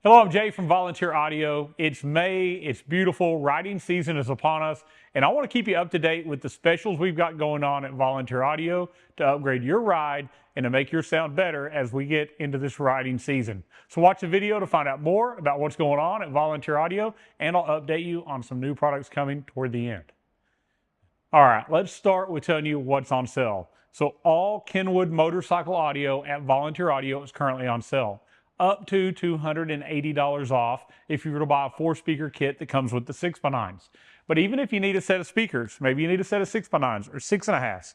Hello, I'm Jay from Volunteer Audio. It's May, it's beautiful, riding season is upon us, and I want to keep you up to date with the specials we've got going on at Volunteer Audio to upgrade your ride and to make your sound better as we get into this riding season. So watch the video to find out more about what's going on at Volunteer Audio, and I'll update you on some new products coming toward the end. All right, let's start with telling you what's on sale. So all Kenwood motorcycle audio at Volunteer Audio is currently on sale, up to $280 off if you were to buy a 4-speaker kit that comes with the 6x9s. But even if you need a set of speakers, maybe you need a set of 6x9s or 6.5s,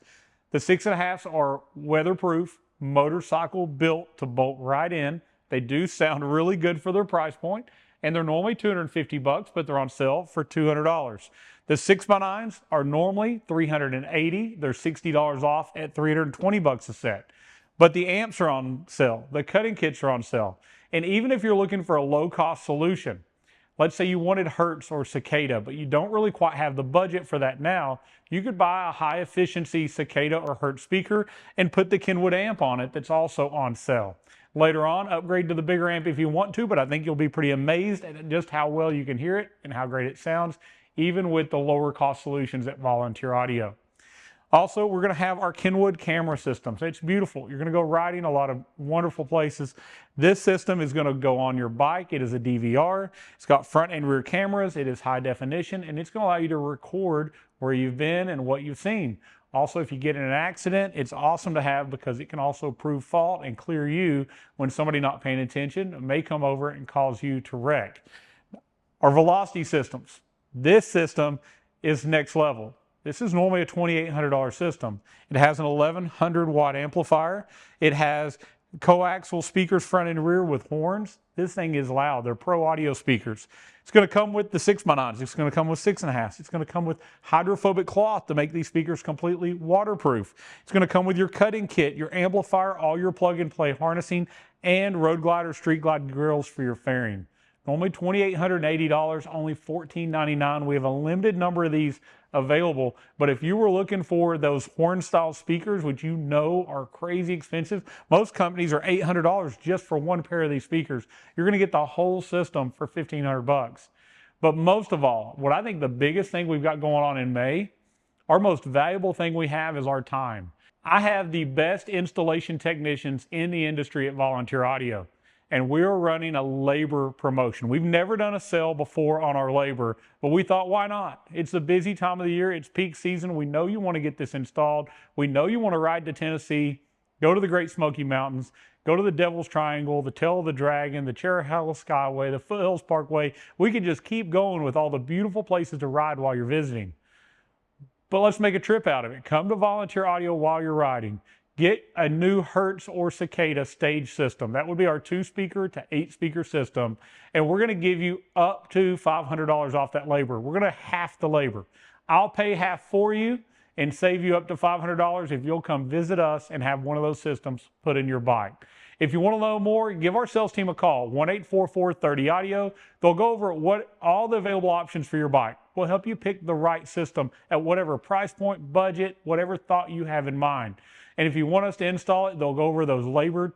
the 6.5s are weatherproof, motorcycle built to bolt right in. They do sound really good for their price point, and they're normally $250, but they're on sale for $200. The 6x9s are normally $380. They're $60 off at $320 a set. But the amps are on sale, the cutting kits are on sale. And even if you're looking for a low-cost solution, let's say you wanted Hertz or Cicada, but you don't really quite have the budget for that now, you could buy a high-efficiency Cicada or Hertz speaker and put the Kenwood amp on it that's also on sale. Later on, upgrade to the bigger amp if you want to, but I think you'll be pretty amazed at just how well you can hear it and how great it sounds, even with the lower-cost solutions at Volunteer Audio. Also, we're going to have our Kenwood camera system. So it's beautiful. You're going to go riding a lot of wonderful places. This system is going to go on your bike. It is a DVR. It's got front and rear cameras. It is high definition, and it's going to allow you to record where you've been and what you've seen. Also, if you get in an accident, it's awesome to have because it can also prove fault and clear you when somebody not paying attention may come over and cause you to wreck. Our velocity systems. This system is next level. This is normally a $2,800 system. It has an 1100 watt amplifier. It has coaxial speakers front and rear with horns. This thing is loud. They're pro audio speakers. It's going to come with the 6x9s. It's going to come with 6.5s. It's going to come with hydrophobic cloth to make these speakers completely waterproof. It's going to come with your cutting kit, your amplifier, all your plug and play harnessing, and road glide or street glide grills for your fairing. Normally $2,880, only $1,499. We have a limited number of these available, but if you were looking for those horn style speakers, which you know are crazy expensive, most companies are $800 just for one pair of these speakers. You're going to get the whole system for $1,500. But most of all, what I think the biggest thing we've got going on in May, our most valuable thing we have is our time. I have the best installation technicians in the industry at Volunteer Audio, and we're running a labor promotion. We've never done a sale before on our labor, but we thought, why not? It's a busy time of the year. It's peak season. We know you want to get this installed. We know you want to ride to Tennessee, go to the Great Smoky Mountains, go to the Devil's Triangle, the Tail of the Dragon, the Cherry Hill Skyway, the Foothills Parkway. We could just keep going with all the beautiful places to ride while you're visiting. But let's make a trip out of it. Come to Volunteer Audio while you're riding. Get a new Hertz or Cicada stage system. That would be our 2-speaker to 8-speaker system. And we're going to give you up to $500 off that labor. We're going to half the labor. I'll pay half for you and save you up to $500 if you'll come visit us and have one of those systems put in your bike. If you want to know more, give our sales team a call, 1-844-30-AUDIO. They'll go over all the available options for your bike. We'll help you pick the right system at whatever price point, budget, whatever thought you have in mind. And if you want us to install it, they'll go over those labor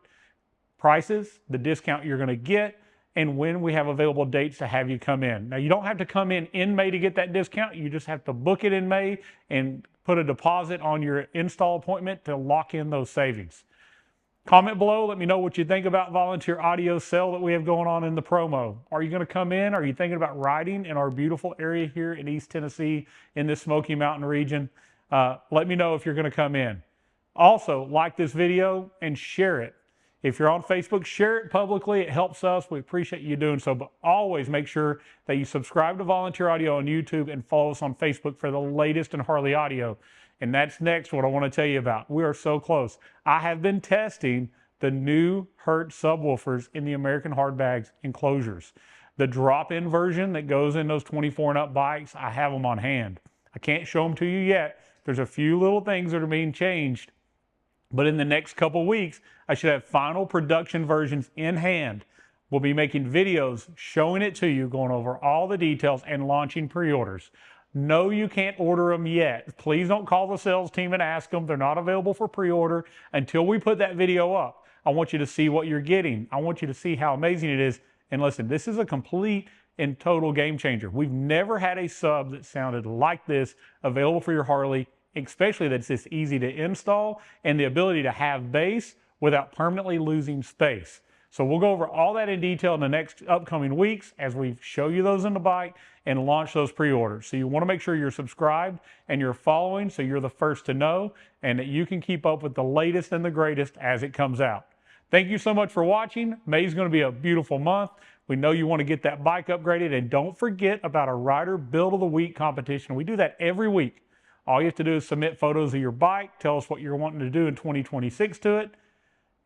prices, the discount you're going to get, and when we have available dates to have you come in. Now, you don't have to come in May to get that discount. You just have to book it in May and put a deposit on your install appointment to lock in those savings. Comment below. Let me know what you think about Volunteer Audio sale that we have going on in the promo. Are you going to come in? Are you thinking about riding in our beautiful area here in East Tennessee in the Smoky Mountain region? Let me know if you're going to come in. Also, like this video and share it. If you're on Facebook, share it publicly. It helps us. We appreciate you doing so. But always make sure that you subscribe to Volunteer Audio on YouTube and follow us on Facebook for the latest in Harley audio. And that's next what I want to tell you about. We are so close. I have been testing the new Hertz subwoofers in the American Hardbags enclosures. The drop-in version that goes in those 24 and up bikes, I have them on hand. I can't show them to you yet. There's a few little things that are being changed. But in the next couple weeks, I should have final production versions in hand. We'll be making videos showing it to you, going over all the details and launching pre-orders. No, you can't order them yet. Please don't call the sales team and ask them. They're not available for pre-order until we put that video up. I want you to see what you're getting. I want you to see how amazing it is And listen, this is a complete and total game changer. We've never had a sub that sounded like this available for your Harley, especially that's this easy to install and the ability to have bass without permanently losing space. So we'll go over all that in detail in the next upcoming weeks as we show you those in the bike and launch those pre-orders. So you want to make sure you're subscribed and you're following so you're the first to know and that you can keep up with the latest and the greatest as it comes out. Thank you so much for watching. May's going to be a beautiful month. We know you want to get that bike upgraded, and don't forget about our Rider Build of the Week competition. We do that every week. All you have to do is submit photos of your bike, tell us what you're wanting to do in 2026 to it,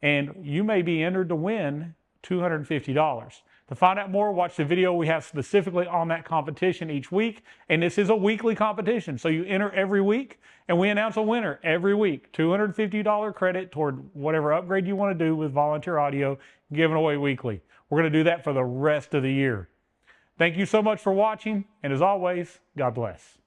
and you may be entered to win $250. To find out more, watch the video we have specifically on that competition each week. And this is a weekly competition, so you enter every week, and we announce a winner every week. $250 credit toward whatever upgrade you want to do with Volunteer Audio, given away weekly. We're going to do that for the rest of the year. Thank you so much for watching, and as always, God bless.